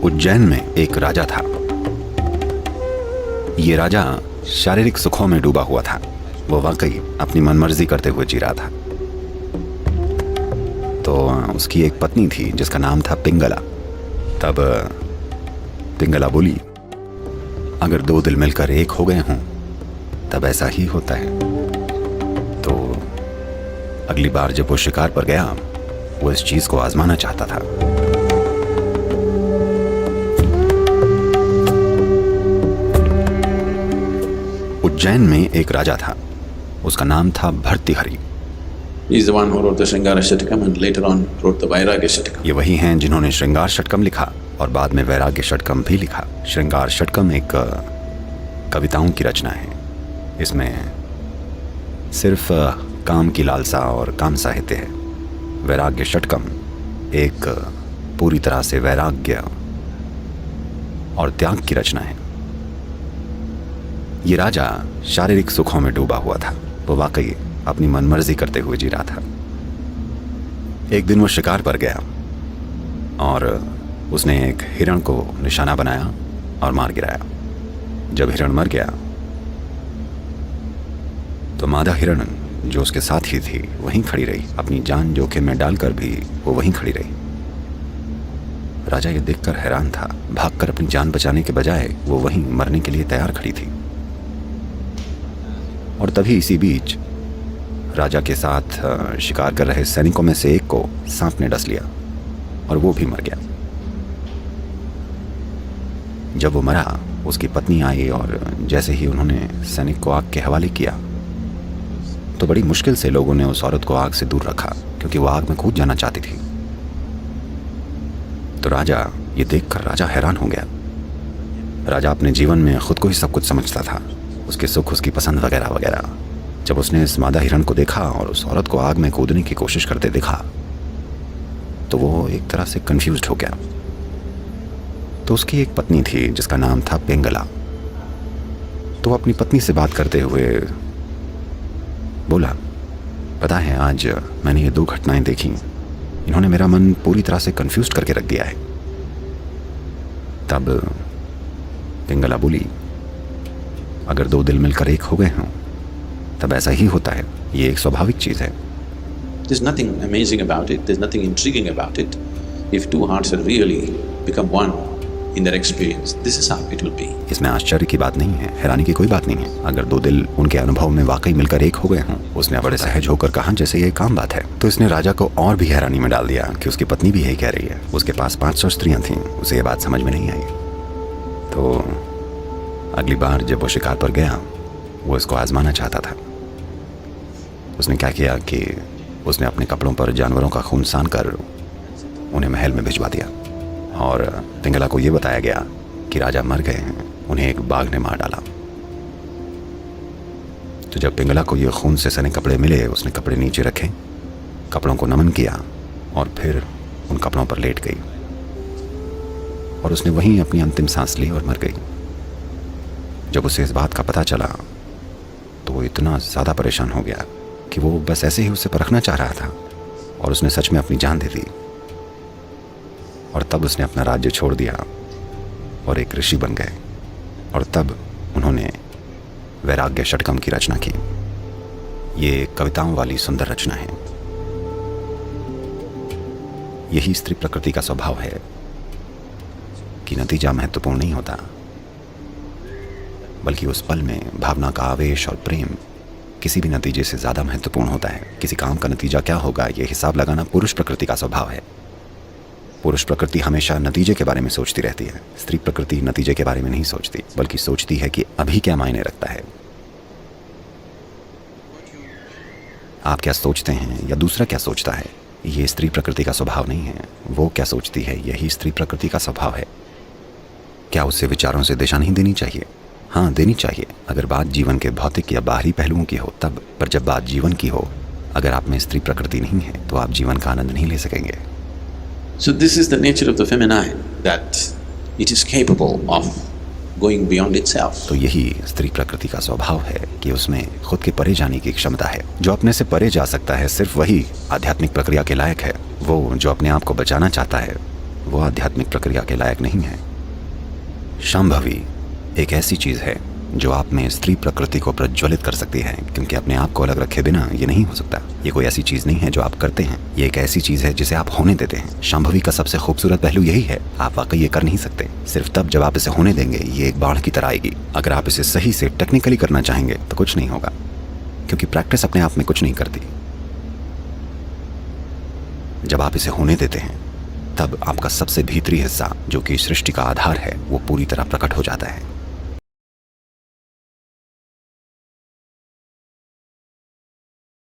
उज्जैन में एक राजा था। ये राजा शारीरिक सुखों में डूबा हुआ था। वो वाकई अपनी मनमर्जी करते हुए जी रहा था। तो उसकी एक पत्नी थी जिसका नाम था पिंगला। तब पिंगला बोली, अगर दो दिल मिलकर एक हो गए हों तब ऐसा ही होता है। तो अगली बार जब वो शिकार पर गया, वो इस चीज को आजमाना चाहता था। उज्जैन में एक राजा था। उसका नाम था Bhartrihari. He's the one who wrote the Shringara Shatakam and later on wrote the Vairagya Shatakam. ये वही हैं जिन्होंने श्रृंगार षटकम लिखा और बाद में वैराग्य षटकम भी लिखा। श्रृंगार षटकम एक कविताओं की रचना है। इसमें सिर्फ काम की लालसा और काम साहित्य है। वैराग्य षटकम एक पूरी तरह से वैराग्य और त्याग की रचना है। ये राजा शारीरिक सुखों में डूबा हुआ था। वो वाकई अपनी मनमर्जी करते हुए जी रहा था। एक दिन वो शिकार पर गया और उसने एक हिरण को निशाना बनाया और मार गिराया। जब हिरण मर गया तो मादा हिरण जो उसके साथ ही थी वहीं खड़ी रही। अपनी जान जोखिम में डालकर भी वो वहीं खड़ी रही। राजा ये देखकर हैरान था। भागकर अपनी जान बचाने के बजाय वो वहीं मरने के लिए तैयार खड़ी थी। और तभी इसी बीच राजा के साथ शिकार कर रहे सैनिकों में से एक को सांप ने डस लिया और वो भी मर गया। जब वो मरा, उसकी पत्नी आई और जैसे ही उन्होंने सैनिक को आग के हवाले किया तो बड़ी मुश्किल से लोगों ने उस औरत को आग से दूर रखा, क्योंकि वो आग में कूद जाना चाहती थी। तो राजा ये देखकर राजा हैरान हो गया। राजा अपने जीवन में खुद को ही सब कुछ समझता था, उसके सुख, उसकी पसंद वगैरह वगैरह। जब उसने इस मादा हिरण को देखा और उस औरत को आग में कूदने की कोशिश करते देखा तो वो एक तरह से कंफ्यूज्ड हो गया। तो उसकी एक पत्नी थी जिसका नाम था पिंगला। तो वो अपनी पत्नी से बात करते हुए बोला, पता है आज मैंने ये दो घटनाएं देखी, इन्होंने मेरा मन पूरी तरह से कंफ्यूज्ड करके रख दिया है। तब पिंगला बोली, अगर दो दिल मिलकर एक हो गए हों तब ऐसा ही होता है। ये एक स्वाभाविक चीज है। There's nothing amazing about it. There's nothing intriguing about it. If two hearts have really become one in their experience, this is how it will be. इसमें आश्चर्य की बात नहीं है, हैरानी की कोई बात नहीं है। अगर दो दिल उनके अनुभव में वाकई मिलकर एक हो गए हों। उसने बड़े सहज होकर कहा जैसे ये काम बात है। तो इसने राजा को और भी हैरानी में डाल दिया कि उसकी पत्नी भी यही कह रही है। उसके पास 500 स्त्रियां थीं, उसे ये बात समझ में नहीं आई। तो अगली बार जब वो शिकार पर गया, वो इसको आजमाना चाहता था। उसने क्या किया कि उसने अपने कपड़ों पर जानवरों का खून सान कर उन्हें महल में भिजवा दिया और पिंगला को यह बताया गया कि राजा मर गए हैं, उन्हें एक बाघ ने मार डाला। तो जब पिंगला को ये खून से सने कपड़े मिले, उसने कपड़े नीचे रखे, कपड़ों को नमन किया और फिर उन कपड़ों पर लेट गई और उसने वहीं अपनी अंतिम सांस ली और मर गई। जब उसे इस बात का पता चला तो वो इतना ज़्यादा परेशान हो गया कि वो बस ऐसे ही उसे परखना चाह रहा था और उसने सच में अपनी जान दे दी। और तब उसने अपना राज्य छोड़ दिया और एक ऋषि बन गए। और तब उन्होंने वैराग्य षटकम की रचना की। ये कविताओं वाली सुंदर रचना है। यही स्त्री प्रकृति का स्वभाव है कि नतीजा महत्वपूर्ण नहीं होता, बल्कि उस पल में भावना का आवेश और प्रेम किसी भी नतीजे से ज़्यादा महत्वपूर्ण होता है। किसी काम का नतीजा क्या होगा, ये हिसाब लगाना पुरुष प्रकृति का स्वभाव है। पुरुष प्रकृति हमेशा नतीजे के बारे में सोचती रहती है। स्त्री प्रकृति नतीजे के बारे में नहीं सोचती, बल्कि सोचती है कि अभी क्या मायने रखता है। आप क्या सोचते हैं या दूसरा क्या सोचता है, ये स्त्री प्रकृति का स्वभाव नहीं है। वो क्या सोचती है, यही स्त्री प्रकृति का स्वभाव है। क्या उससे विचारों से दिशा नहीं देनी चाहिए? हाँ, देनी चाहिए, अगर बात जीवन के भौतिक या बाहरी पहलुओं की हो तब। पर जब बात जीवन की हो, अगर आप में स्त्री प्रकृति नहीं है तो आप जीवन का आनंद नहीं ले सकेंगे। So this is the nature of the feminine, that it is capable of going beyond itself. तो यही स्त्री प्रकृति का स्वभाव है कि उसमें खुद के परे जाने की क्षमता है। जो अपने से परे जा सकता है सिर्फ वही आध्यात्मिक प्रक्रिया के लायक है। वो जो अपने आप को बचाना चाहता है वो आध्यात्मिक प्रक्रिया के लायक नहीं है। शांभवी एक ऐसी चीज है जो आप में स्त्री प्रकृति को प्रज्वलित कर सकती है, क्योंकि अपने आप को अलग रखे बिना ये नहीं हो सकता। ये कोई ऐसी चीज नहीं है जो आप करते हैं, ये एक ऐसी चीज है जिसे आप होने देते हैं। शांभवी का सबसे खूबसूरत पहलू यही है, आप वाकई ये कर नहीं सकते। सिर्फ तब जब आप इसे होने देंगे ये एक बाढ़ की तरह आएगी। अगर आप इसे सही से टेक्निकली करना चाहेंगे तो कुछ नहीं होगा, क्योंकि प्रैक्टिस अपने आप में कुछ नहीं करती। जब आप इसे होने देते हैं तब आपका सबसे भीतरी हिस्सा, जो कि सृष्टि का आधार है, वो पूरी तरह प्रकट हो जाता है।